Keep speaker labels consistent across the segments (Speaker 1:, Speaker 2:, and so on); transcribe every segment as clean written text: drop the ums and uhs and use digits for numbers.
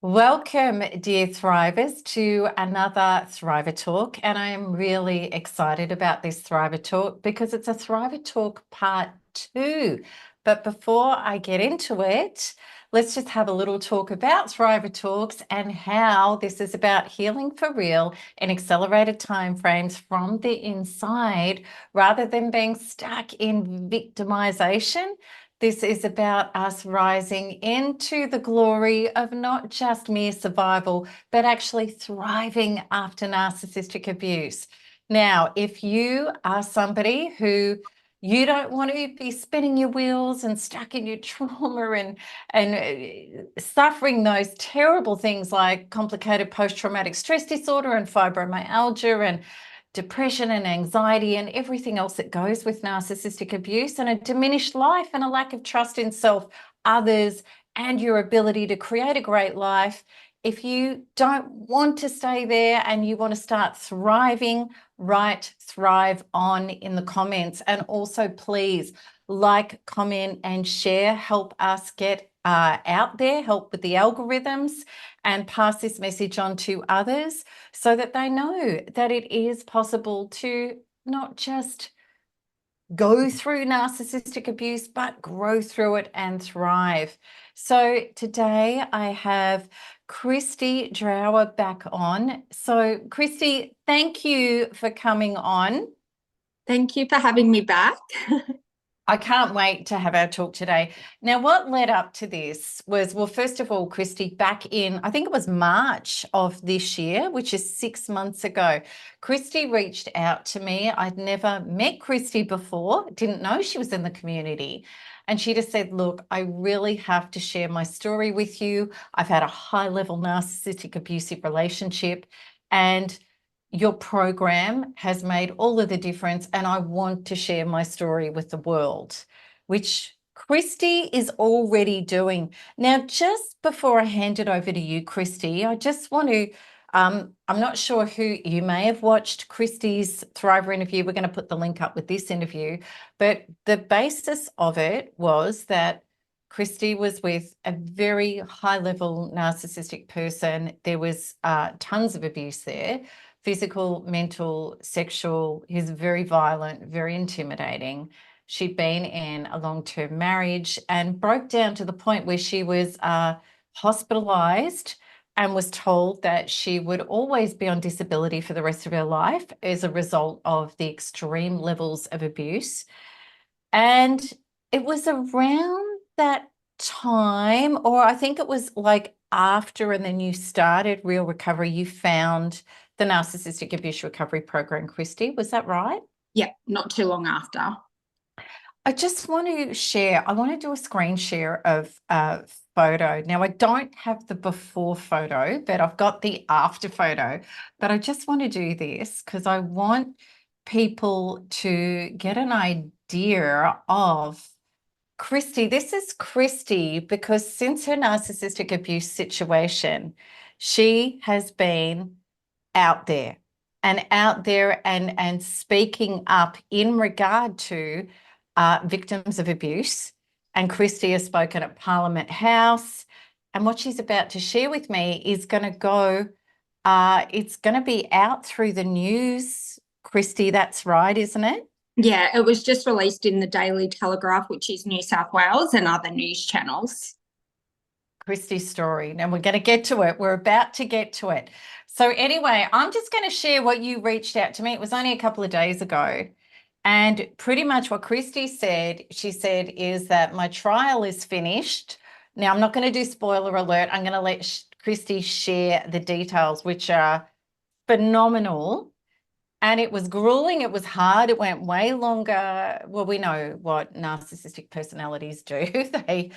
Speaker 1: Welcome, dear Thrivers, to another Thriver Talk. And I'm really excited about this Thriver Talk because it's a Thriver Talk part 2. But before I get into it, let's just have a little talk about Thriver Talks and how this is about healing for real in accelerated timeframes from the inside rather than being stuck in victimization. This is about us rising into the glory of not just mere survival, but actually thriving after narcissistic abuse. Now, if you are somebody who you don't want to be spinning your wheels and stuck in your trauma and suffering those terrible things like complicated post-traumatic stress disorder and fibromyalgia and depression and anxiety and everything else that goes with narcissistic abuse, and a diminished life and a lack of trust in self, others, and your ability to create a great life. If you don't want to stay there and you want to start thriving, write thrive on in the comments. And also please like, comment, and share. Help us get out there, help with the algorithms, and pass this message on to others so that they know that it is possible to not just go through narcissistic abuse, but grow through it and thrive. So today I have Kristy Drower back on. So Kristy, thank you for coming on.
Speaker 2: Thank you for having me back.
Speaker 1: I can't wait to have our talk today. Now, what led up to this was, well, first of all, Kristy, back in, I think it was March of this year, which is 6 months ago, Kristy reached out to me. I'd never met Kristy before, didn't know she was in the community. And she just said, look, I really have to share my story with you. I've had a high-level narcissistic abusive relationship, and your program has made all of the difference, and I want to share my story with the world, which Kristy is already doing. Now, just before I hand it over to you, Kristy, I just want to, I'm not sure who, you may have watched Kristy's Thriver interview. We're going to put the link up with this interview, but the basis of it was that Kristy was with a very high-level narcissistic person. There was tons of abuse there. Physical, mental, sexual. He's very violent, very intimidating. She'd been in a long-term marriage and broke down to the point where she was hospitalized and was told that she would always be on disability for the rest of her life as a result of the extreme levels of abuse. And it was around that time, or I think it was like after, and then you started Real Recovery, you found the Narcissistic Abuse Recovery Program, Kristy. Was that right?
Speaker 2: Yeah, not too long after.
Speaker 1: I just want to share, I want to do a screen share of a photo. Now, I don't have the before photo, but I've got the after photo. But I just want to do this because I want people to get an idea of Kristy. This is Kristy because since her narcissistic abuse situation, she has been out there and speaking up in regard to victims of abuse. And Kristy has spoken at Parliament House. And what she's about to share with me is going to go, it's going to be out through the news. Kristy, that's right, isn't it?
Speaker 2: Yeah, it was just released in the Daily Telegraph, which is New South Wales, and other news channels.
Speaker 1: Kristy's story. Now we're going to get to it. We're about to get to it. So anyway, I'm just going to share what you reached out to me. It was only a couple of days ago. And pretty much what Kristy said, she said, is that my trial is finished. Now, I'm not going to do spoiler alert. I'm going to let Kristy share the details, which are phenomenal. And it was grueling. It was hard. It went way longer. Well, we know what narcissistic personalities do. They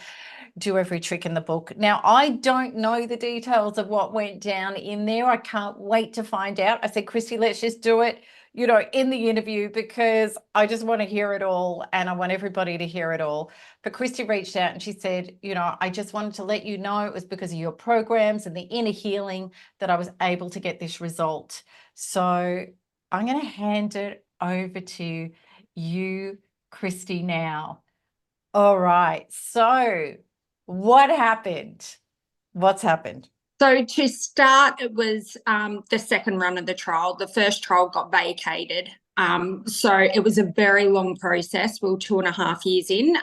Speaker 1: do every trick in the book. Now, I don't know the details of what went down in there. I can't wait to find out. I said, Kristy, let's just do it, you know, in the interview because I just want to hear it all and I want everybody to hear it all. But Kristy reached out and she said, you know, I just wanted to let you know it was because of your programs and the inner healing that I was able to get this result. So I'm going to hand it over to you, Kristy, now. All right. So what happened? What's happened?
Speaker 2: So to start, it was the second run of the trial. The first trial got vacated. So it was a very long process. We were 2.5 years in,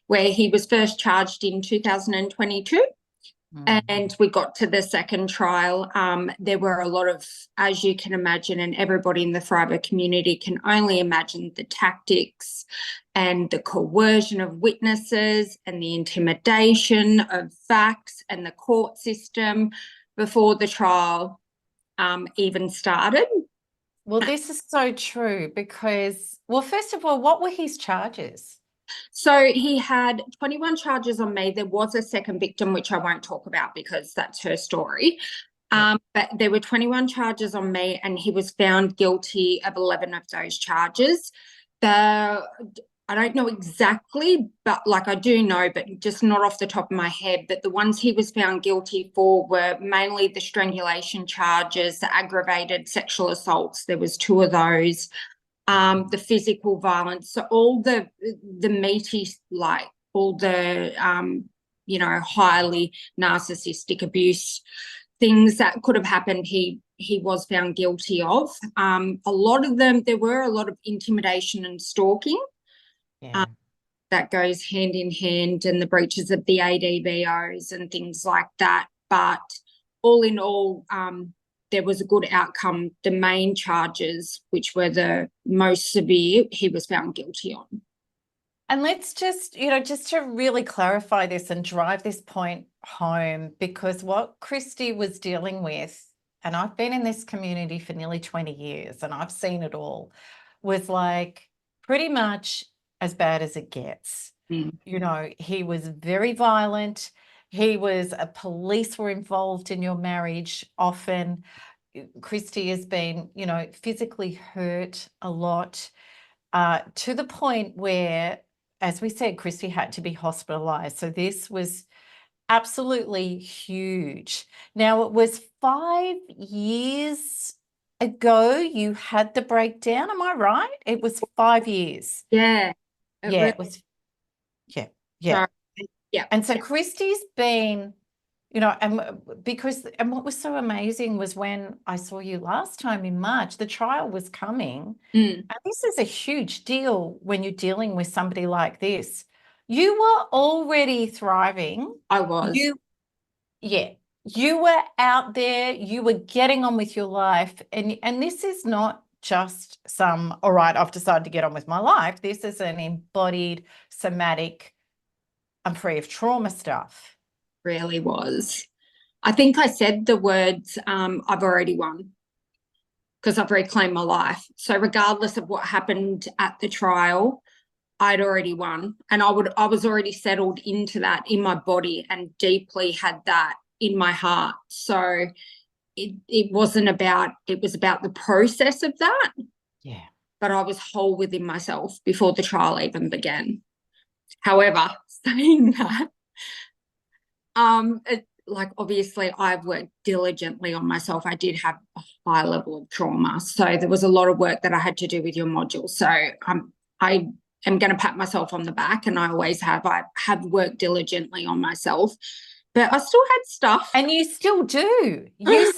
Speaker 2: where he was first charged in 2022. And we got to the second trial. There were a lot of, as you can imagine, and everybody in the Thriver community can only imagine, the tactics and the coercion of witnesses and the intimidation of facts and the court system before the trial even started.
Speaker 1: Well, this is so true because, well, first of all, what were his charges?
Speaker 2: So he had 21 charges on me. There was a second victim, which I won't talk about because that's her story. But there were 21 charges on me, and he was found guilty of 11 of those charges. I don't know exactly, but like I do know, but just not off the top of my head, that the ones he was found guilty for were mainly the strangulation charges, the aggravated sexual assaults. There was 2 of those. The physical violence, so all the meaty, like all the highly narcissistic abuse things that could have happened, he was found guilty of. A lot of them, there were a lot of intimidation and stalking. That goes hand in hand, and the breaches of the ADVOs and things like that. But all in all, there was a good outcome. The main charges, which were the most severe, he was found guilty on.
Speaker 1: And let's just, just to really clarify this and drive this point home, because what Christy was dealing with, and I've been in this community for nearly 20 years and I've seen it all, was like pretty much as bad as it gets. He was very violent. Police were involved in your marriage often. Christy has been, physically hurt a lot, to the point where, as we said, Christy had to be hospitalized. So this was absolutely huge. Now, it was 5 years ago you had the breakdown. Am I right? It was 5 years.
Speaker 2: Yeah.
Speaker 1: It was. Yeah.
Speaker 2: Sorry. Yeah.
Speaker 1: And so Christy's been, and what was so amazing was when I saw you last time in March, the trial was coming. And this is a huge deal when you're dealing with somebody like this. You were already thriving.
Speaker 2: I was.
Speaker 1: You were out there, you were getting on with your life. And this is not just all right, I've decided to get on with my life. This is an embodied, somatic, I'm free of trauma stuff.
Speaker 2: Really was. I think I said the words, I've already won, because I've reclaimed my life. So regardless of what happened at the trial, I'd already won. And I was already settled into that in my body and deeply had that in my heart. So it was about the process of that.
Speaker 1: Yeah.
Speaker 2: But I was whole within myself before the trial even began. However, saying that, obviously I've worked diligently on myself. I did have a high level of trauma. So there was a lot of work that I had to do with your module. So I am going to pat myself on the back, and I always have. I have worked diligently on myself, but I still had stuff.
Speaker 1: And you still do. You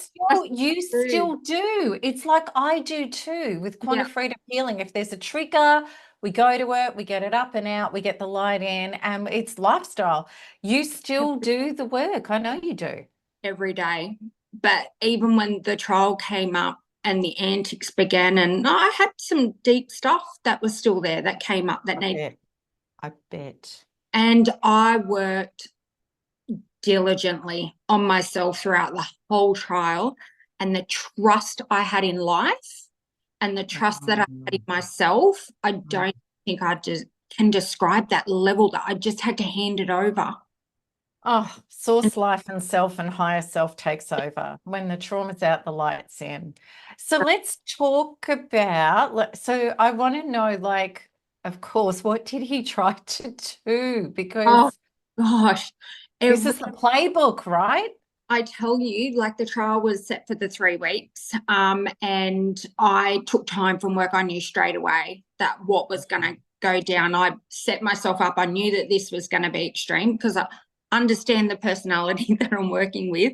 Speaker 1: still do. It's like I do too with Quanta Freedom Healing. If there's a trigger, we go to it, we get it up and out, we get the light in, and it's lifestyle. You still do the work. I know you do.
Speaker 2: Every day. But even when the trial came up and the antics began, and I had some deep stuff that was still there that came up that needed.
Speaker 1: I bet.
Speaker 2: And I worked diligently on myself throughout the whole trial, and the trust I had in life and the trust that I had in myself, I don't think I just can describe that level that I just had to hand it over.
Speaker 1: Oh, source life and self and higher self takes over. When the trauma's out, the light's in. So let's talk about, so I want to know, of course, what did he try to do? Because
Speaker 2: gosh,
Speaker 1: this is the playbook, right?
Speaker 2: I tell you, the trial was set for the 3 weeks, and I took time from work. I knew straight away that what was going to go down. I set myself up. I knew that this was going to be extreme because I understand the personality that I'm working with.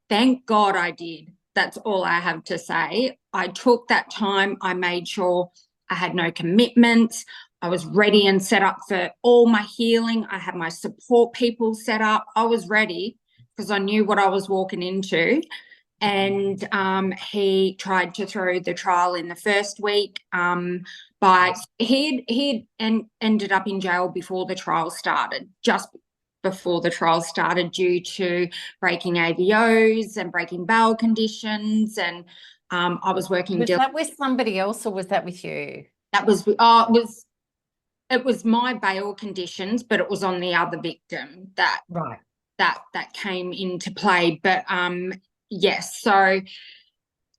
Speaker 2: Thank God I did. That's all I have to say. I took that time. I made sure I had no commitments. I was ready and set up for all my healing. I had my support people set up. I was ready because I knew what I was walking into. And he tried to throw the trial in the first week. But he ended up in jail before the trial started, just before the trial started, due to breaking AVOs and breaking bail conditions. And I was working.
Speaker 1: Was that with somebody else or was that with you?
Speaker 2: That was it was my bail conditions, but it was on the other victim that
Speaker 1: Right.
Speaker 2: that came into play. But yes, so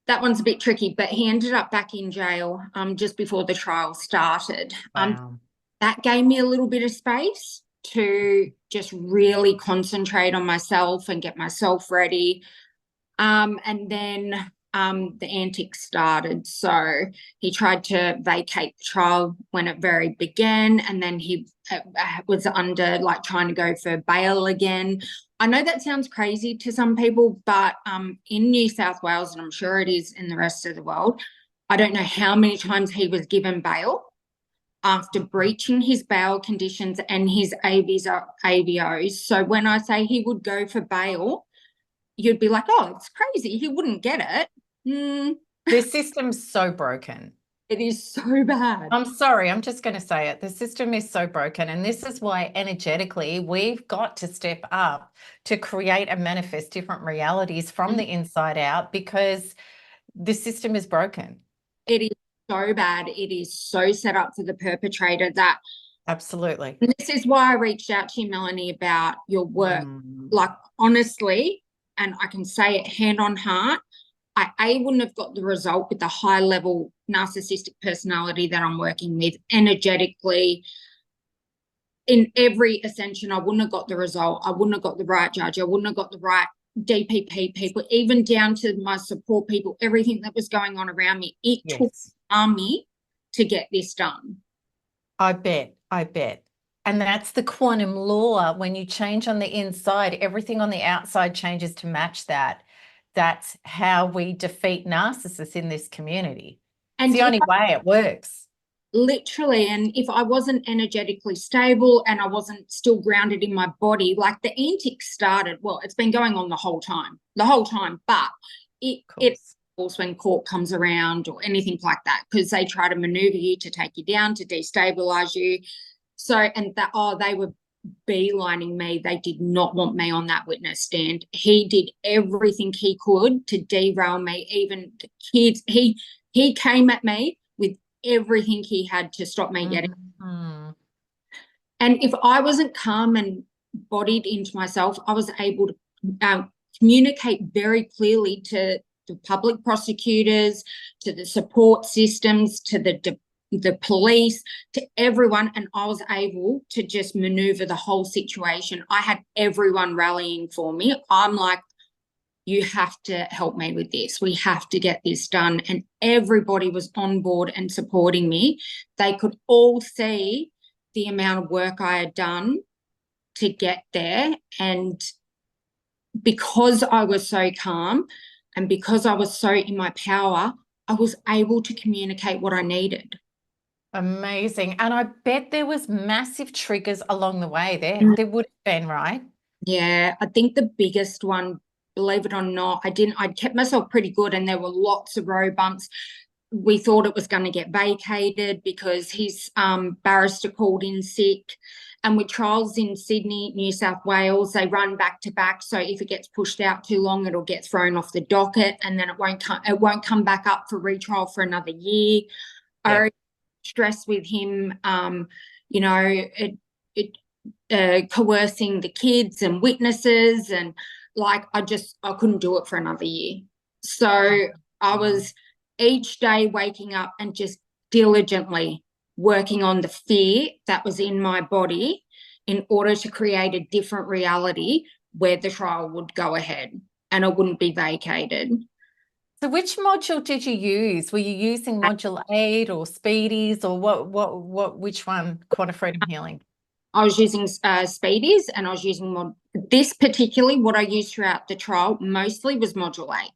Speaker 2: that one's a bit tricky. But he ended up back in jail just before the trial started.
Speaker 1: Wow.
Speaker 2: That gave me a little bit of space to just really concentrate on myself and get myself ready. And then the antics started. So he tried to vacate the trial when it very began, and then he was under like trying to go for bail again. I know that sounds crazy to some people, but in New South Wales, and I'm sure it is in the rest of the world, I don't know how many times he was given bail after breaching his bail conditions and his AVOs. So when I say he would go for bail, you'd be like, oh, it's crazy. He wouldn't get it.
Speaker 1: The system's so broken.
Speaker 2: It is so bad.
Speaker 1: I'm sorry, I'm just going to say it. The system is so broken. And this is why energetically we've got to step up to create and manifest different realities from the inside out, because the system is broken.
Speaker 2: It is so bad. It is so set up for the perpetrator that.
Speaker 1: Absolutely.
Speaker 2: This is why I reached out to you, Melanie, about your work. Like, honestly, and I can say it hand on heart, I wouldn't have got the result with the high level narcissistic personality that I'm working with energetically. In every ascension, I wouldn't have got the result. I wouldn't have got the right judge. I wouldn't have got the right DPP people, even down to my support people, everything that was going on around me. It took an army to get this done.
Speaker 1: I bet. And that's the quantum law. When you change on the inside, everything on the outside changes to match that. That's how we defeat narcissists in this community. And it's the only way it works.
Speaker 2: Literally. And if I wasn't energetically stable and I wasn't still grounded in my body, like the antics started, well, it's been going on the whole time, but it's when court comes around or anything like that, because they try to maneuver you to take you down, to destabilize you. So, and that, they were beelining me. They did not want me on that witness stand. He did everything he could to derail me. Even the kids, he came at me with everything he had to stop me getting. And if I wasn't calm and bodied into myself, I was able to communicate very clearly to the public prosecutors, to the support systems, to the police, to everyone, and I was able to just maneuver the whole situation. I had everyone rallying for me. I'm like, you have to help me with this. We have to get this done. And everybody was on board and supporting me. They could all see the amount of work I had done to get there. And because I was so calm and because I was so in my power, I was able to communicate what I needed.
Speaker 1: Amazing. And I bet there was massive triggers along the way there. There would have been, right?
Speaker 2: Yeah, I think the biggest one, believe it or not, I'd kept myself pretty good, and there were lots of road bumps. We thought it was going to get vacated because his barrister called in sick. And with trials in Sydney, New South Wales, they run back to back. So if it gets pushed out too long, it'll get thrown off the docket, and then it won't come back up for retrial for another year. Yeah. I stress with him, coercing the kids and witnesses, and like I couldn't do it for another year. So I was each day waking up and just diligently working on the fear that was in my body in order to create a different reality where the trial would go ahead and it wouldn't be vacated.
Speaker 1: So which module did you use? Were you using module 8 or Speedies, or which one? Quanta Freedom Healing?
Speaker 2: I was using speedies, and I was using this particularly, what I used throughout the trial mostly was modulate.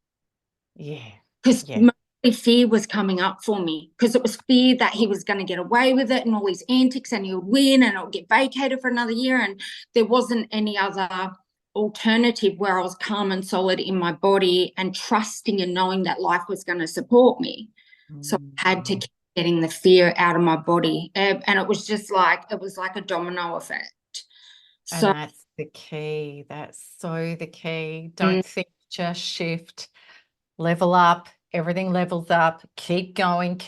Speaker 1: Yeah.
Speaker 2: Because
Speaker 1: Yeah.
Speaker 2: fear was coming up for me, because it was fear that he was going to get away with it and all his antics, and he would win and it would get vacated for another year, and there wasn't any other alternative where I was calm and solid in my body and trusting and knowing that life was going to support me. So I had to keep getting the fear out of my body, and it was just like, it was like a domino effect.
Speaker 1: And
Speaker 2: So
Speaker 1: that's the key. That's so the key. Don't think, just shift, level up, everything levels up, keep going,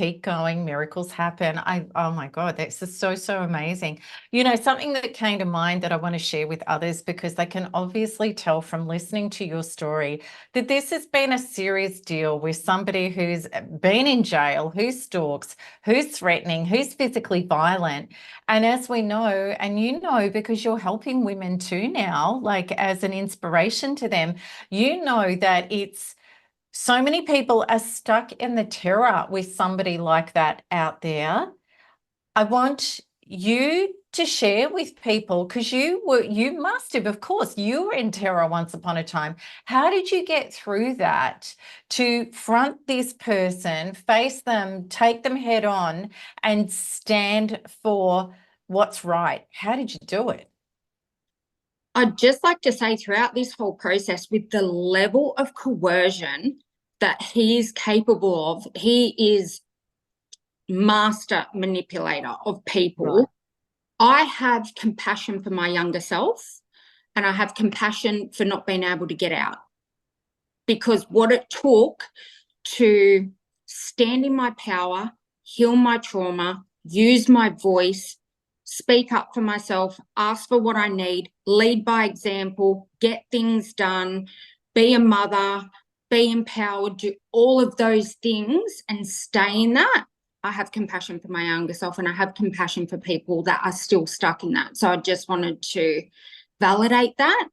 Speaker 1: miracles happen. Oh my God, that's just so amazing. You know, something that came to mind that I want to share with others, because they can obviously tell from listening to your story that this has been a serious deal with somebody who's been in jail, who stalks, who's threatening, who's physically violent. And as we know, and you know, because you're helping women too now, like as an inspiration to them, you know that it's so many people are stuck in the terror with somebody like that out there. I want you to share with people, because you must have, of course, you were in terror once upon a time. How did you get through that to front this person, face them, take them head on, and stand for what's right? How did you do it?
Speaker 2: I'd just like to say, throughout this whole process, with the level of coercion that he is capable of, he is master manipulator of people.
Speaker 1: Right.
Speaker 2: I have compassion for my younger self, and I have compassion for not being able to get out, because what it took to stand in my power, heal my trauma, use my voice, speak up for myself, ask for what I need, lead by example, get things done, be a mother, be empowered, do all of those things and stay in that. I have compassion for my younger self, and I have compassion for people that are still stuck in that. So I just wanted to validate that.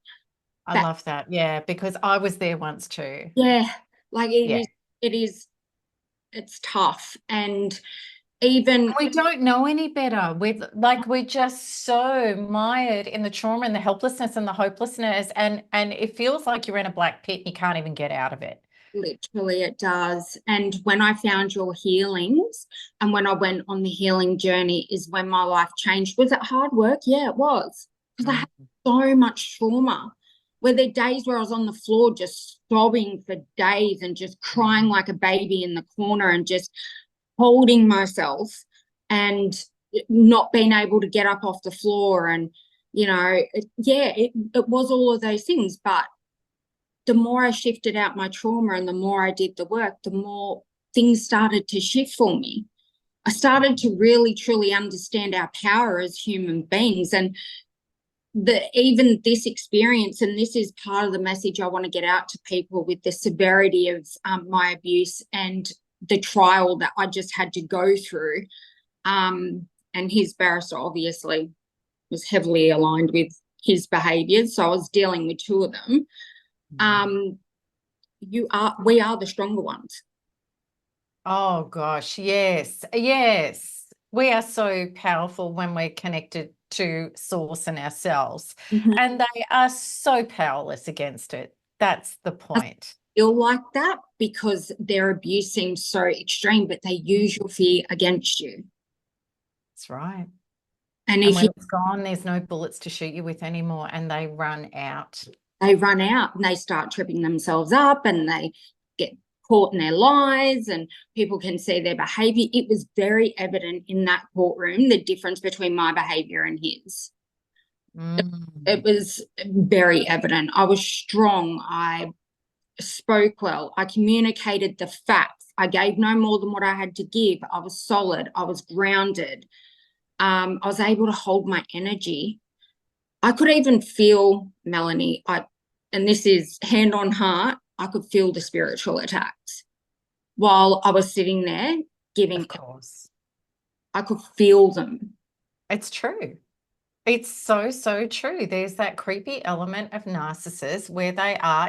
Speaker 1: I love that. Yeah, because I was there once too.
Speaker 2: Yeah, like
Speaker 1: Yeah.
Speaker 2: it's tough. And even
Speaker 1: We don't know any better. We're just so mired in the trauma and the helplessness and the hopelessness, and it feels like you're in a black pit and you can't even get out of it.
Speaker 2: literally it does. And when I found your healings and when I went on the healing journey is when my life changed. Was it hard work? Yeah, it was. Because I had so much trauma. Were there days where I was on the floor just sobbing for days and just crying like a baby in the corner and just holding myself and not being able to get up off the floor. And, you know, it was all of those things. But the more I shifted out my trauma and the more I did the work, the more things started to shift for me. I started to really, truly understand our power as human beings. And even this experience, and this is part of the message I want to get out to people with the severity of my abuse and the trial that I just had to go through. And his barrister obviously was heavily aligned with his behaviours, so I was dealing with two of them. We are the stronger ones.
Speaker 1: Oh gosh, yes, yes. We are so powerful when we're connected to source and ourselves, and they are so powerless against it. That's the point.
Speaker 2: Feel like that because their abuse seems so extreme, but they use your fear against you.
Speaker 1: That's right.
Speaker 2: And
Speaker 1: And
Speaker 2: if
Speaker 1: when it's gone, there's no bullets to shoot you with anymore, and they run out.
Speaker 2: They run out and they start tripping themselves up and they get caught in their lies, and people can see their behavior. It was very evident in that courtroom, the difference between my behavior and his. It was very evident. I was strong. I spoke well. I communicated the facts. I gave no more than what I had to give. I was solid. I was grounded. I was able to hold my energy. I could even feel, Melanie, and this is hand on heart, I could feel the spiritual attacks while I was sitting there giving.
Speaker 1: Of course.
Speaker 2: I could feel them.
Speaker 1: It's true. It's so true. There's that creepy element of narcissists where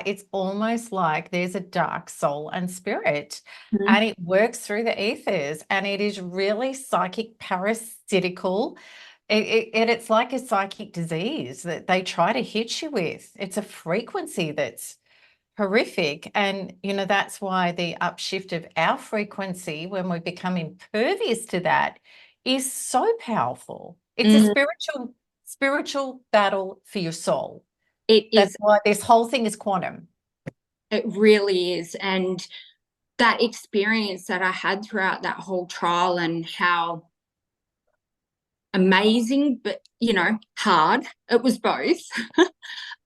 Speaker 1: it's almost like there's a dark soul and spirit, and it works through the ethers, and it is really psychic, parasitical, It's like a psychic disease that they try to hit you with. It's a frequency that's horrific. And, that's why the upshift of our frequency, when we become impervious to that, is so powerful. It's a spiritual battle for your soul.
Speaker 2: It
Speaker 1: That's
Speaker 2: is.
Speaker 1: why this whole thing is quantum.
Speaker 2: It really is. And that experience that I had throughout that whole trial, and how amazing, but hard, it was both.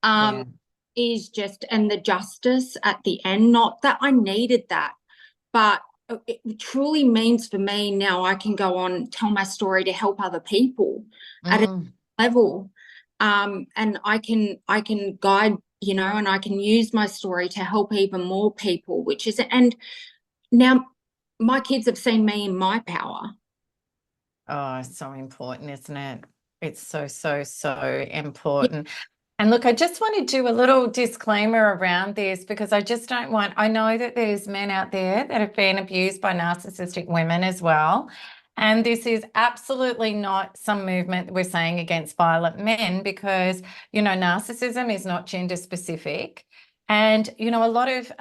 Speaker 1: Yeah.
Speaker 2: Is just, and the justice at the end, not that I needed that, but it truly means for me now I can go on, tell my story to help other people at a level. And I can guide, and I can use my story to help even more people, and now my kids have seen me in my power.
Speaker 1: Oh, so important, isn't it? It's so, so, so important. And look, I just want to do a little disclaimer around this, because I just don't want, I know that there's men out there that have been abused by narcissistic women as well. And this is absolutely not some movement that we're saying against violent men, because, narcissism is not gender specific. And, a lot of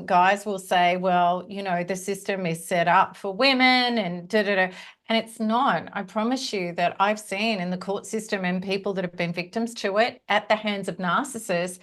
Speaker 1: guys will say, well, the system is set up for women and da da da. And it's not. I promise you that I've seen in the court system, and people that have been victims to it at the hands of narcissists,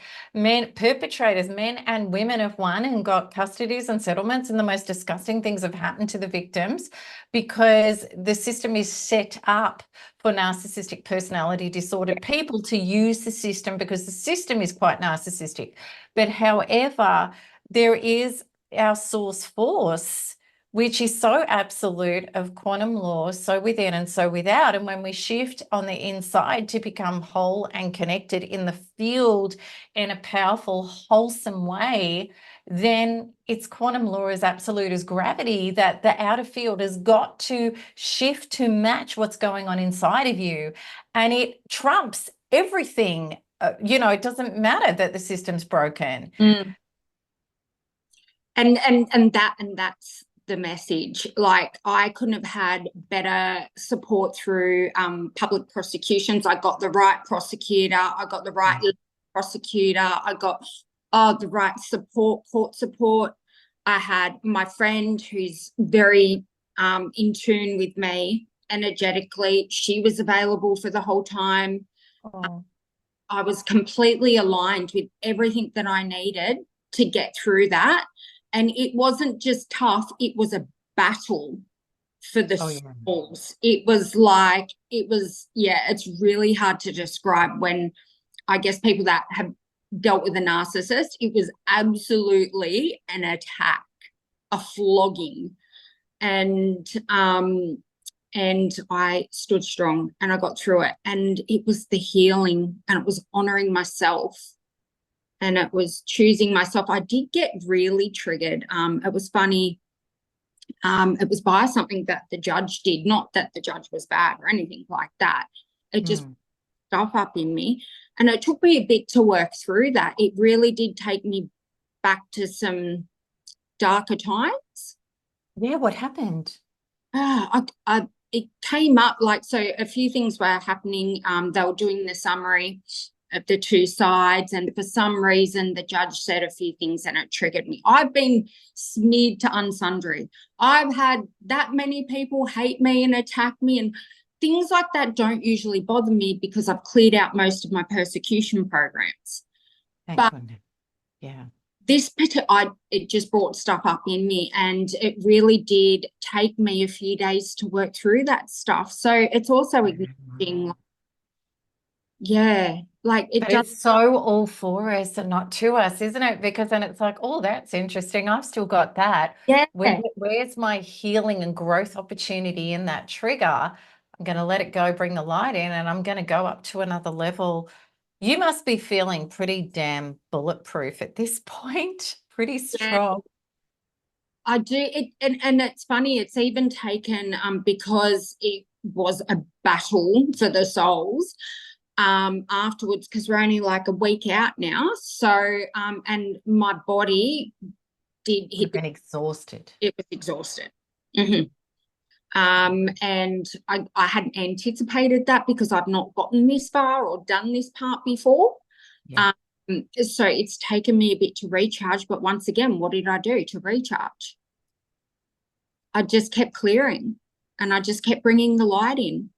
Speaker 1: perpetrators, men and women have won and got custodies and settlements, and the most disgusting things have happened to the victims, because the system is set up for narcissistic personality disordered people to use the system, because the system is quite narcissistic. But however, there is our source force, which is so absolute, of quantum laws, so within and so without. And when we shift on the inside to become whole and connected in the field in a powerful, wholesome way, then it's quantum law as absolute as gravity, that the outer field has got to shift to match what's going on inside of you. And it trumps everything. It doesn't matter that the system's broken.
Speaker 2: And that's the message. Like, I couldn't have had better support through public prosecutions. I got the right prosecutor, I got the right prosecutor, I got the right court support. I had my friend who's very in tune with me energetically. She was available for the whole time. I was completely aligned with everything that I needed to get through that. And it wasn't just tough, it was a battle for the souls. It was like, it's really hard to describe. When I guess people that have dealt with a narcissist, it was absolutely an attack, a flogging. And I stood strong and I got through it. And it was the healing, and it was honoring myself. And it was choosing myself. I did get really triggered. It was funny. It was by something that the judge did, not that the judge was bad or anything like that. It just stuff up in me. And it took me a bit to work through that. It really did take me back to some darker times.
Speaker 1: Yeah, what happened?
Speaker 2: It came up, so a few things were happening. They were doing the summary of the two sides, and for some reason the judge said a few things and it triggered me. I've been smeared to unsundry. I've had that many people hate me and attack me, and things like that don't usually bother me because I've cleared out most of my persecution programs.
Speaker 1: Thank goodness. Yeah.
Speaker 2: This it just brought stuff up in me, and it really did take me a few days to work through that stuff. So it's also acknowledging,
Speaker 1: it's so all for us and not to us, isn't it? Because then it's like, oh, that's interesting, I've still got that.
Speaker 2: Yeah.
Speaker 1: Where's my healing and growth opportunity in that trigger? I'm going to let it go, bring the light in, and I'm going to go up to another level. You must be feeling pretty damn bulletproof at this point, pretty strong.
Speaker 2: I do. And it's funny, it's even taken, because it was a battle for the souls afterwards, because we're only like a week out now. So, and my body did hit.
Speaker 1: You've been exhausted.
Speaker 2: It was exhausted. And I hadn't anticipated that because I've not gotten this far or done this part before.
Speaker 1: Yeah.
Speaker 2: So it's taken me a bit to recharge. But once again, what did I do to recharge? I just kept clearing and I just kept bringing the light in.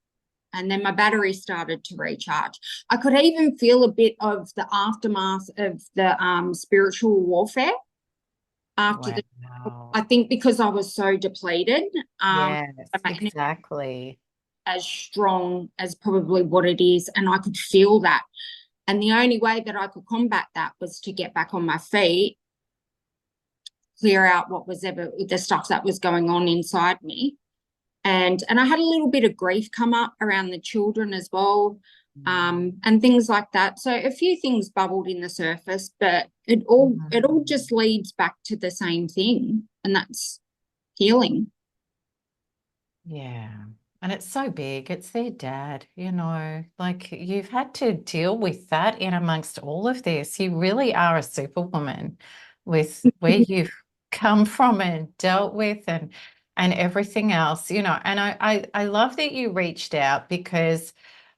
Speaker 2: And then my battery started to recharge. I could even feel a bit of the aftermath of the spiritual warfare after the,
Speaker 1: Wow.
Speaker 2: I think because I was so depleted,
Speaker 1: Yes,
Speaker 2: my energy
Speaker 1: exactly.
Speaker 2: as strong as probably what it is, and I could feel that. And the only way that I could combat that was to get back on my feet, clear out what was ever the stuff that was going on inside me. And I had a little bit of grief come up around the children as well, and things like that. So a few things bubbled in the surface, but it all just leads back to the same thing, and that's healing.
Speaker 1: Yeah. And it's so big. It's their dad, you know, like you've had to deal with that in amongst all of this. You really are a superwoman with where you've come from and dealt with and everything else, you know. And I love that you reached out because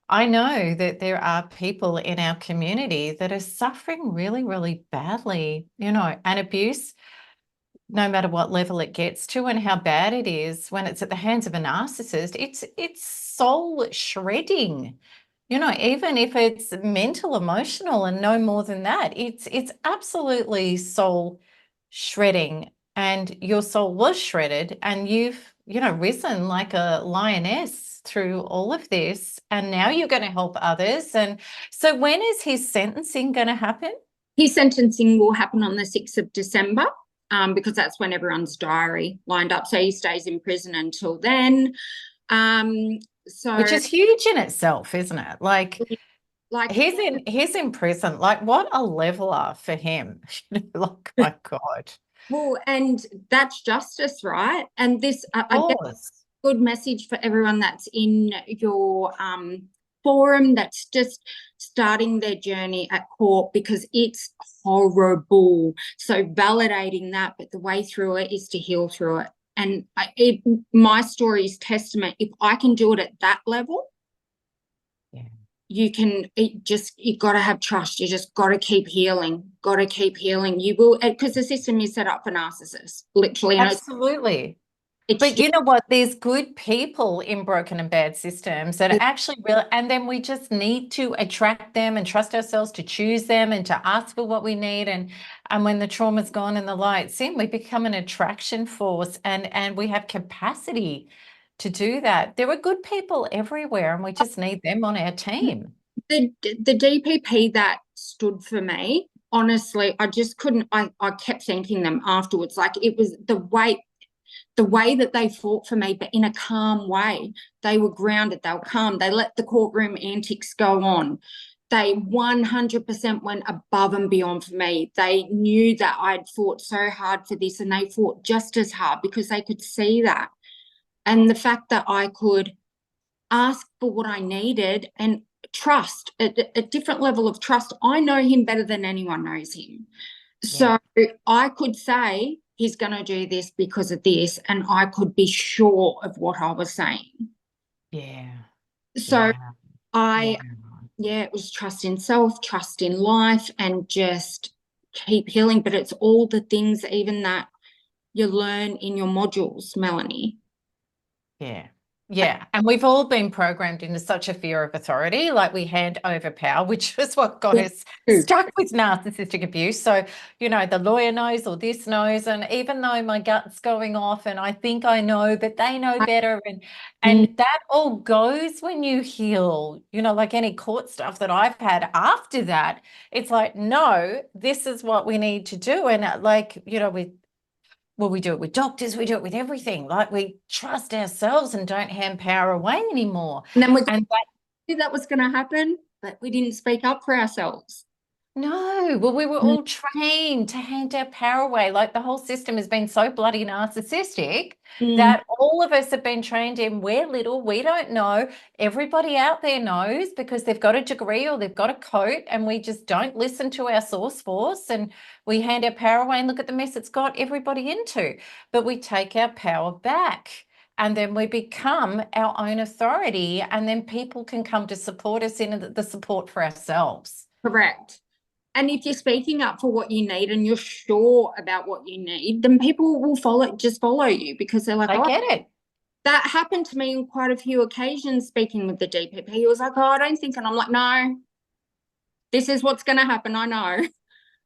Speaker 1: I know that there are people in our community that are suffering really, really badly, you know, and abuse, no matter what level it gets to and how bad it is when it's at the hands of a narcissist, it's soul shredding. You know, even if it's mental, emotional, and no more than that, it's absolutely soul shredding. And your soul was shredded, and you've, you know, risen like a lioness through all of this, and now you're going to help others. And so when is his sentencing going to happen?
Speaker 2: His sentencing will happen on the 6th of December. Because that's when everyone's diary lined up. So he stays in prison until then.
Speaker 1: Which is huge in itself, isn't it? Like
Speaker 2: like
Speaker 1: he's in prison. Like what a leveler for him. Like my God.
Speaker 2: well, and that's justice, right? And this, I guess, good message for everyone that's in your forum that's just starting their journey at court, because it's horrible. So validating that, but the way through it is to heal through it. And my story is testament. If I can do it at that level,
Speaker 1: yeah,
Speaker 2: you got to have trust. You just got to keep healing. You will, because the system is set up for narcissists, literally.
Speaker 1: absolutely. But you know what? There's good people in broken and bad systems that are actually real. And then we just need to attract them and trust ourselves to choose them and to ask for what we need. And when the trauma's gone and the light's in, we become an attraction force, and we have capacity to do that. There are good people everywhere, and we just need them on our team.
Speaker 2: The DPP that stood for me, honestly, I just couldn't, I kept thanking them afterwards. Like, it was the way that they fought for me, but in a calm way. They were grounded, they were calm, they let the courtroom antics go on. They 100% went above and beyond for me. They knew that I'd fought so hard for this, and they fought just as hard because they could see that. And the fact that I could ask for what I needed and trust, a different level of trust. I know him better than anyone knows him. So I could say, he's going to do this because of this, and I could be sure of what I was saying.
Speaker 1: Yeah.
Speaker 2: So it was trust in self, trust in life, and just keep healing. But it's all the things even that you learn in your modules, Melanie.
Speaker 1: Yeah. Yeah. And we've all been programmed into such a fear of authority, like we hand over power, which is what got us stuck with narcissistic abuse. So, you know, the lawyer knows or this knows. And even though my gut's going off and I think I know, but they know better. And that all goes when you heal, you know, like any court stuff that I've had after that, it's like, no, this is what we need to do. And like, you know, we do it with doctors, we do it with everything. Like, we trust ourselves and don't hand power away anymore.
Speaker 2: And then we knew that was going to happen, but we didn't speak up for ourselves.
Speaker 1: No, well, we were all trained to hand our power away. Like, the whole system has been so bloody narcissistic that all of us have been trained in, we're little, we don't know. Everybody out there knows because they've got a degree or they've got a coat, and we just don't listen to our source force, and we hand our power away and look at the mess it's got everybody into. But we take our power back. and then we become our own authority, and then people can come to support us in the support for ourselves.
Speaker 2: Correct. And if you're speaking up for what you need and you're sure about what you need, then people will follow you, because they're like,
Speaker 1: I
Speaker 2: oh,
Speaker 1: get it.
Speaker 2: that happened to me on quite a few occasions speaking with the DPP. He was like, oh, I don't think, and I'm like, no, this is what's going to happen. I know.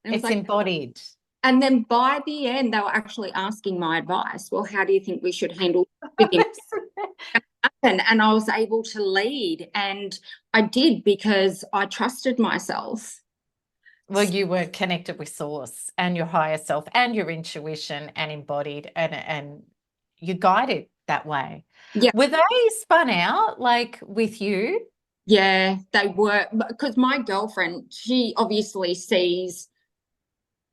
Speaker 2: And
Speaker 1: It's
Speaker 2: like,
Speaker 1: embodied.
Speaker 2: and then by the end, they were actually asking my advice. Well, how do you think we should handle with him? And I was able to lead, and I did, because I trusted myself.
Speaker 1: Well, you were connected with source and your higher self and your intuition, and embodied, and you guided that way.
Speaker 2: Yeah.
Speaker 1: Were they spun out like with you?
Speaker 2: Yeah, they were, because my girlfriend, she obviously sees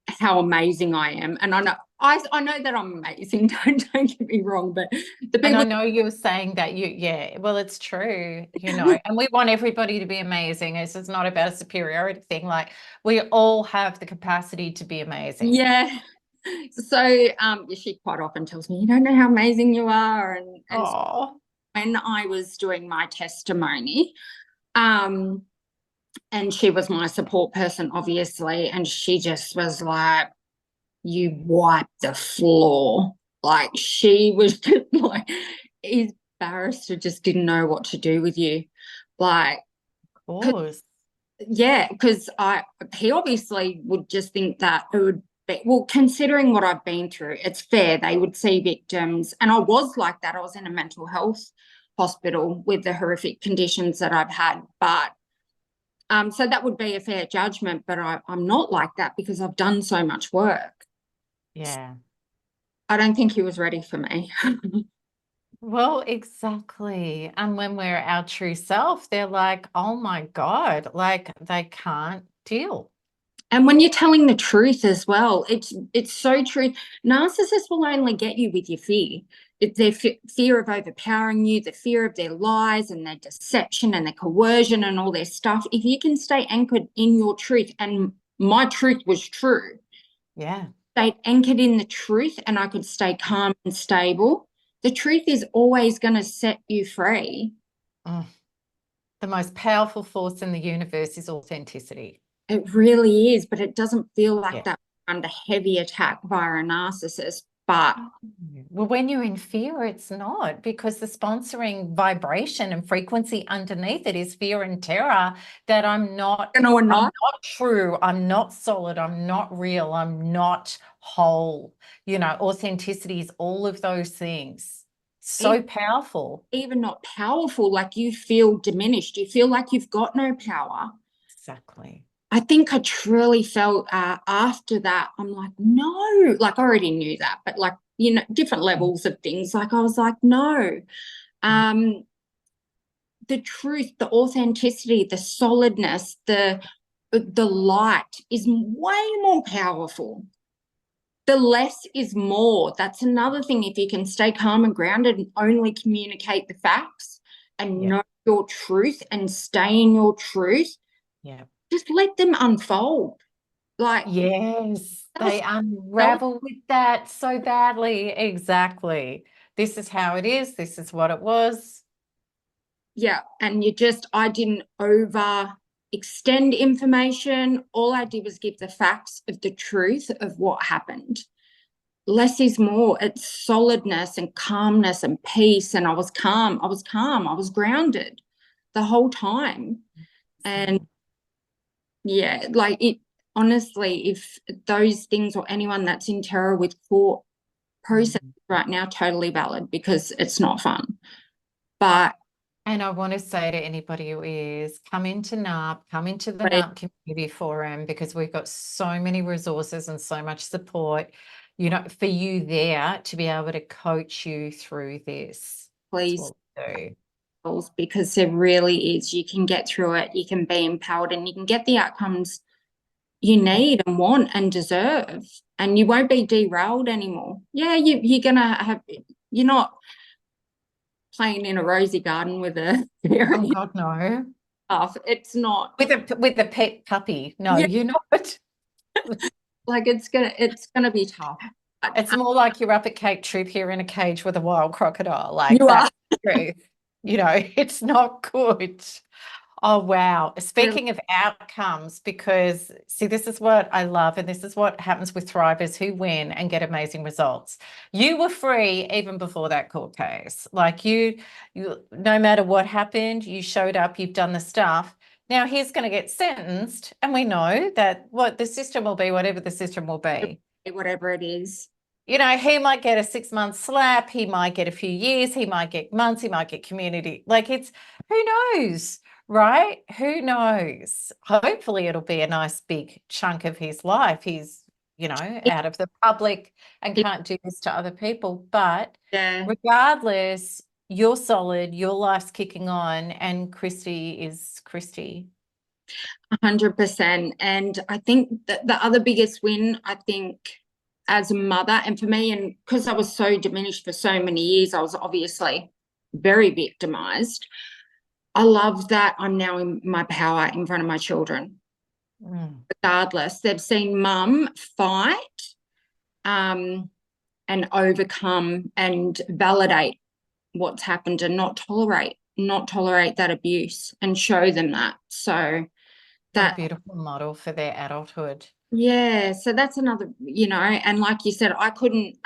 Speaker 2: how amazing I am, and I know that I'm amazing. Don't get me wrong, but the people,
Speaker 1: And I know you were saying that well, it's true, and we want everybody to be amazing. It's not about a superiority thing. Like, we all have the capacity to be amazing.
Speaker 2: Yeah. So she quite often tells me, you don't know how amazing you are, and so when I was doing my testimony, and she was my support person, obviously, and she just was like, you wiped the floor. Like, she was just like, his barrister just didn't know what to do with you. Like,
Speaker 1: of course.
Speaker 2: Yeah, because he obviously would just think that it would be, well, considering what I've been through, it's fair. They would see victims, and I was like that. I was in a mental health hospital with the horrific conditions that I've had, but so that would be a fair judgment, but I'm not like that, because I've done so much work.
Speaker 1: Yeah.
Speaker 2: I don't think he was ready for me.
Speaker 1: Well, exactly. And when we're our true self, they're like, oh my God, like they can't deal.
Speaker 2: And when you're telling the truth as well, it's so true. Narcissists will only get you with your fear. It's their fear of overpowering you, the fear of their lies and their deception and their coercion and all their stuff. If you can stay anchored in your truth, and my truth was true.
Speaker 1: Yeah.
Speaker 2: Stay anchored in the truth, and I could stay calm and stable. The truth is always going to set you free.
Speaker 1: The most powerful force in the universe is authenticity.
Speaker 2: It really is, but it doesn't feel like that under heavy attack via a narcissist. But
Speaker 1: well, when you're in fear, it's not, because the sponsoring vibration and frequency underneath it is fear and terror, that I'm not true, I'm not solid, I'm not real, I'm not whole. Authenticity is all of those things. So powerful.
Speaker 2: Even not powerful, like you feel diminished. You feel like you've got no power.
Speaker 1: Exactly.
Speaker 2: I think I truly felt after that, I'm like, no, like I already knew that, but like, different levels of things. Like I was like, no. The truth, the authenticity, the solidness, the light is way more powerful. The less is more. That's another thing. If you can stay calm and grounded and only communicate the facts and know your truth and stay in your truth, just let them unfold. Like,
Speaker 1: yes, they unravel with that so badly. Exactly. This is how it is. This is what it was.
Speaker 2: Yeah. And I didn't extend information. All I did was give the facts of the truth of what happened. Less is more. It's solidness and calmness and peace. And I was calm. I was grounded the whole time. And yeah, like it, honestly, if those things, or anyone that's in terror with court process right now, totally valid, because it's not fun. And
Speaker 1: I want to say to anybody who is, come into NARP, come into the NARP Community Forum, because we've got so many resources and so much support, for you there to be able to coach you through this.
Speaker 2: Please
Speaker 1: do.
Speaker 2: Because there really is. You can get through it, you can be empowered, and you can get the outcomes you need and want and deserve, and you won't be derailed anymore. Yeah, you're not playing in a rosy garden with a
Speaker 1: oh God, no.
Speaker 2: It's not
Speaker 1: with a pet puppy. No, you're not.
Speaker 2: Like it's gonna be tough.
Speaker 1: It's more like you're up at Cape Troop here in a cage with a wild crocodile. Like
Speaker 2: You are.
Speaker 1: that's the truth. It's not good. Oh, wow.
Speaker 2: Really.
Speaker 1: Speaking of outcomes, because see, this is what I love, and this is what happens with thrivers who win and get amazing results. You were free even before that court case. Like no matter what happened, you showed up, you've done the stuff. Now he's going to get sentenced, and we know that what the system will be, whatever the system will be.
Speaker 2: Whatever it is.
Speaker 1: He might get a 6-month slap, he might get a few years, he might get months, he might get community. Who knows, right? Who knows? Hopefully it'll be a nice big chunk of his life. He's, out of the public and can't do this to other people. But
Speaker 2: Yeah.
Speaker 1: regardless, you're solid, your life's kicking on, and Christy is Christy.
Speaker 2: 100%. And I think that the other biggest win, I think, as a mother, and for me, and because I was so diminished for so many years, I was obviously very victimized. I love that I'm now in my power in front of my children. Regardless, they've seen mum fight and overcome and validate what's happened and not tolerate that abuse and show them that. So
Speaker 1: What a beautiful model for their adulthood.
Speaker 2: Yeah, so that's another, and like you said, I couldn't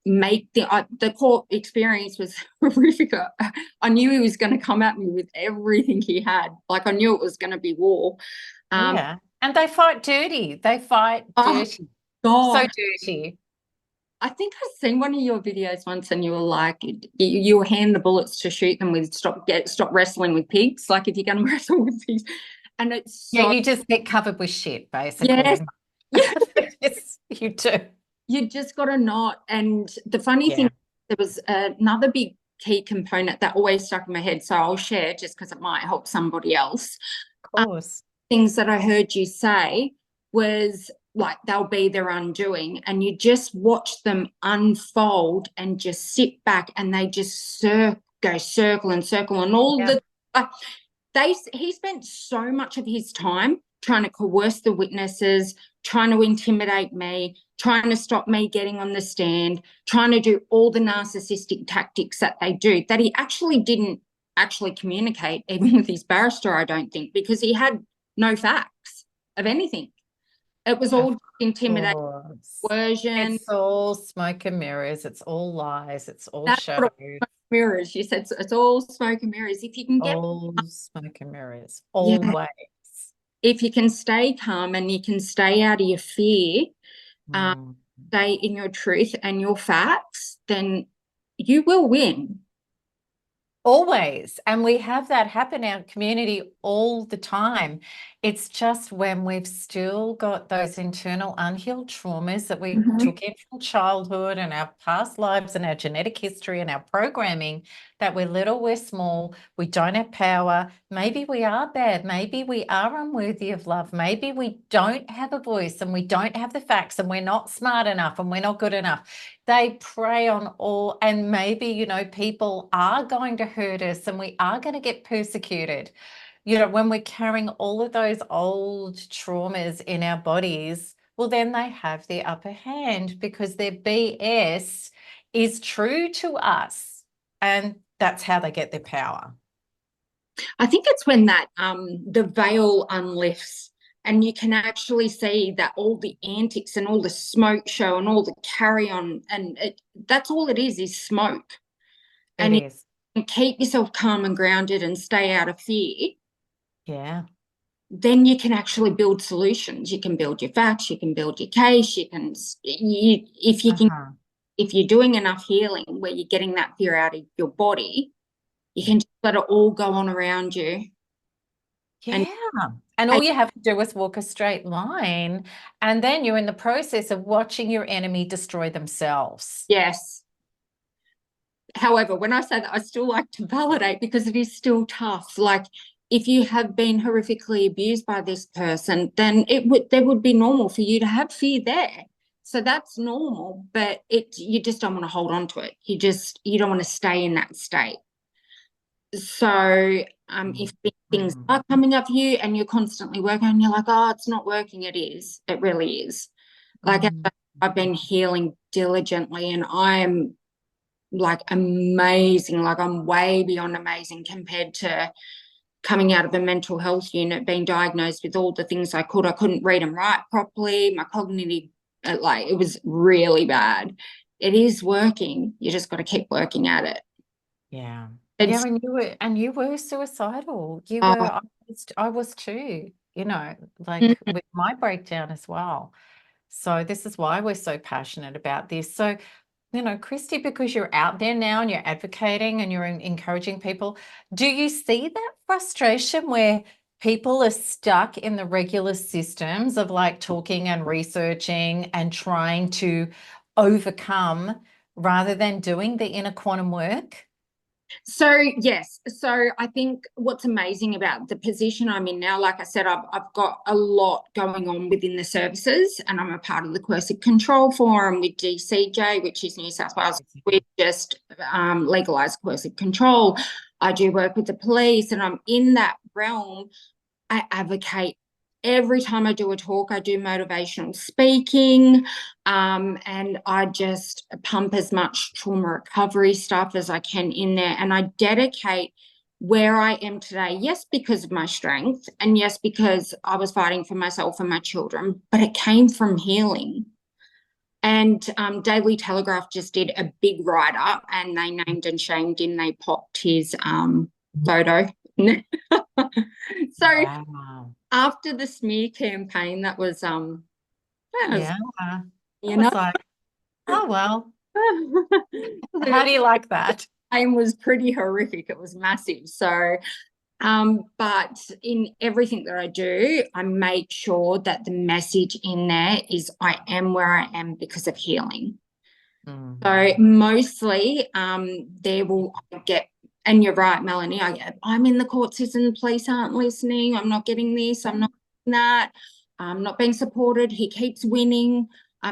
Speaker 2: make the court experience was horrific. I knew he was going to come at me with everything he had. Like I knew it was going to be war.
Speaker 1: Yeah, and they fight dirty. They fight dirty.
Speaker 2: God.
Speaker 1: So dirty.
Speaker 2: I think I've seen one of your videos once, and you were like, you hand the bullets to shoot them with. Stop wrestling with pigs. Like if you're going to wrestle with pigs. And it's
Speaker 1: you just get covered with shit, basically.
Speaker 2: Yes.
Speaker 1: Yes, you do.
Speaker 2: You just got to not. And the funny thing, there was another big key component that always stuck in my head. So I'll share just because it might help somebody else.
Speaker 1: Of course.
Speaker 2: Things that I heard you say was like they'll be their undoing, and you just watch them unfold and just sit back, and they just go circle and circle, and all he spent so much of his time trying to coerce the witnesses, trying to intimidate me, trying to stop me getting on the stand, trying to do all the narcissistic tactics that they do, that he actually didn't actually communicate even with his barrister, I don't think, because he had no facts of anything. It was all intimidation, coercion.
Speaker 1: It's all smoke and mirrors. It's all lies. It's all show.
Speaker 2: Mirrors. She said it's all smoke and mirrors. If you can get
Speaker 1: all smoke and mirrors, always.
Speaker 2: If you can stay calm and you can stay out of your fear, stay in your truth and your facts, then you will win.
Speaker 1: Always. And we have that happen in our community all the time. It's just when we've still got those internal unhealed traumas that we took in from childhood and our past lives and our genetic history and our programming, that we're little, we're small, we don't have power. Maybe we are bad. Maybe we are unworthy of love. Maybe we don't have a voice and we don't have the facts and we're not smart enough and we're not good enough. They prey on all, and maybe, people are going to hurt us and we are going to get persecuted. When we're carrying all of those old traumas in our bodies, well, then they have the upper hand because their BS is true to us. And that's how they get their power.
Speaker 2: I think it's when that the veil unlifts and you can actually see that all the antics and all the smoke show and all the carry on, and that's all it is smoke. And you can keep yourself calm and grounded and stay out of fear.
Speaker 1: Yeah.
Speaker 2: Then you can actually build solutions. You can build your facts, you can build your case, if you're doing enough healing where you're getting that fear out of your body, you can just let it all go on around you.
Speaker 1: Yeah. And all you have to do is walk a straight line, and then you're in the process of watching your enemy destroy themselves.
Speaker 2: Yes. However, when I say that, I still like to validate because it is still tough. Like if you have been horrifically abused by this person, then there would be normal for you to have fear there. So that's normal, but you just don't want to hold on to it. You don't want to stay in that state. So if things are coming up for you and you're constantly working and you're like, oh, it's not working, it is. It really is. Like
Speaker 1: Mm.
Speaker 2: I've been healing diligently, and I'm like amazing. Like I'm way beyond amazing compared to coming out of a mental health unit, being diagnosed with all the things I couldn't read and write properly. My cognitive, like it was really bad. It is working. You just got to keep working at it.
Speaker 1: Yeah. Yeah,
Speaker 2: It's
Speaker 1: and you were suicidal. You
Speaker 2: uh,
Speaker 1: were, I was too, you know, like
Speaker 2: mm,
Speaker 1: with my breakdown as well. So this is why we're so passionate about this. So, you know, Christy, because you're out there now and you're advocating and you're encouraging people, do you see that frustration where people are stuck in the regular systems of like talking and researching and trying to overcome rather than doing the inner quantum work?
Speaker 2: so yes. So I think what's amazing about the position I'm in now, like I said, I've got a lot going on within the services, and I'm a part of the Coercive Control Forum with DCJ, which is New South Wales. We just legalised coercive control. I do work with the police, and I'm in that realm. I advocate every time I do a talk. I do motivational speaking, and I just pump as much trauma recovery stuff as I can in there. And I dedicate where I am today, yes, because of my strength, and yes, because I was fighting for myself and my children, but it came from healing. And Daily Telegraph just did a big write up, and they named and shamed him. They popped his photo. So
Speaker 1: Wow.
Speaker 2: after the smear campaign, that was,
Speaker 1: Yeah. I
Speaker 2: you know,
Speaker 1: was like, oh, well, how
Speaker 2: the
Speaker 1: do you like that?
Speaker 2: campaign was pretty horrific. It was massive. So, but in everything that I do, I make sure that the message in there is I am where I am because of healing. So
Speaker 1: Mm.
Speaker 2: mostly, there will get, and you're right, Melanie, I'm in the court system, the police aren't listening, I'm not getting this, I'm not getting that, I'm not being supported, he keeps winning,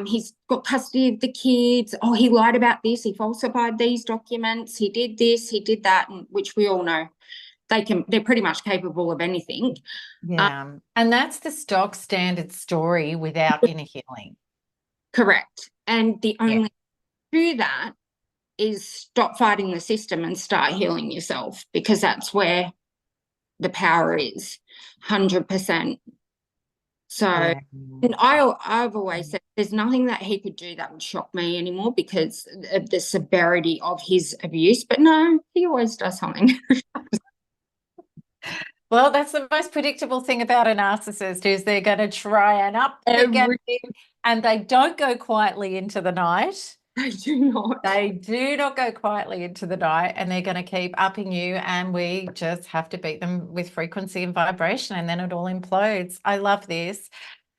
Speaker 2: he's got custody of the kids, oh, he lied about this, he falsified these documents, he did this, he did that, and which we all know they're pretty much capable of anything.
Speaker 1: Yeah. And that's the stock standard story without inner healing.
Speaker 2: Correct. And the
Speaker 1: Yeah.
Speaker 2: only way to do that is stop fighting the system and start healing yourself, because that's where the power is 100%. So,
Speaker 1: Yeah.
Speaker 2: and I've always said there's nothing that he could do that would shock me anymore because of the severity of his abuse. But no, he always does something.
Speaker 1: Well, that's the most predictable thing about a narcissist is they're going to try and up the
Speaker 2: Every
Speaker 1: game, and they don't go quietly into the night.
Speaker 2: I do not.
Speaker 1: They do not go quietly into the night, and they're going to keep upping you, and we just have to beat them with frequency and vibration, and then it all implodes. I love this.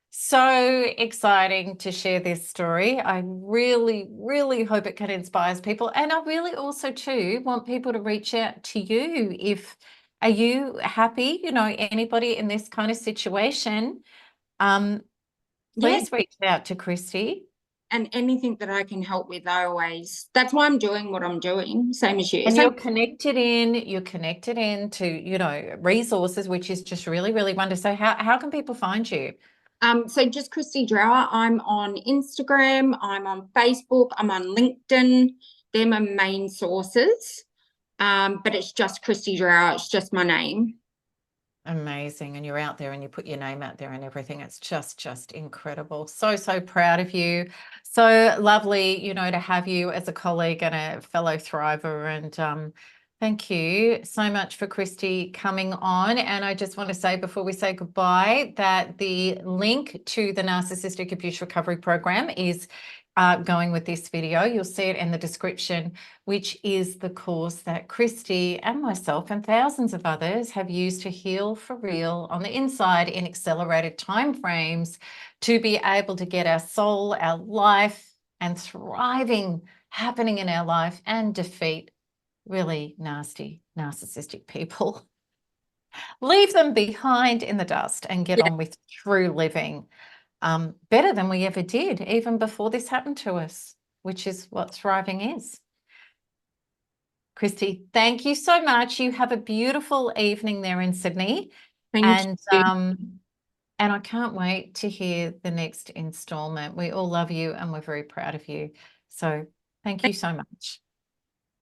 Speaker 1: So exciting to share this story. I really, really hope it can inspire people. And I really also too want people to reach out to you. If are you happy, you know, anybody in this kind of situation, um,
Speaker 2: Yeah.
Speaker 1: please reach out to Christy.
Speaker 2: And anything that I can help with, that's why I'm doing what I'm doing. Same as you.
Speaker 1: And
Speaker 2: Same.
Speaker 1: you're connected in to, you know, resources, which is just really, really wonderful. So how can people find you?
Speaker 2: So just Kristy Drower. I'm on Instagram, I'm on Facebook, I'm on LinkedIn. They're my main sources. But it's just Kristy Drower. It's just my name.
Speaker 1: Amazing. And you're out there and you put your name out there and everything. It's just incredible. So, so proud of you. So lovely, you know, to have you as a colleague and a fellow thriver. And thank you so much for Christy coming on. And I just want to say before we say goodbye that the link to the Narcissistic Abuse Recovery Program is going with this video. You'll see it in the description, which is the course that Christy and myself and thousands of others have used to heal for real on the inside in accelerated timeframes to be able to get our soul, our life, and thriving happening in our life and defeat really nasty narcissistic people. Leave them behind in the dust and get
Speaker 2: Yeah.
Speaker 1: on with true living. Better than we ever did, even before this happened to us, which is what thriving is. Christy, thank you so much. You have a beautiful evening there in Sydney.
Speaker 2: Thank
Speaker 1: And
Speaker 2: you.
Speaker 1: And I can't wait to hear the next installment. We all love you and we're very proud of you. So thank you so much.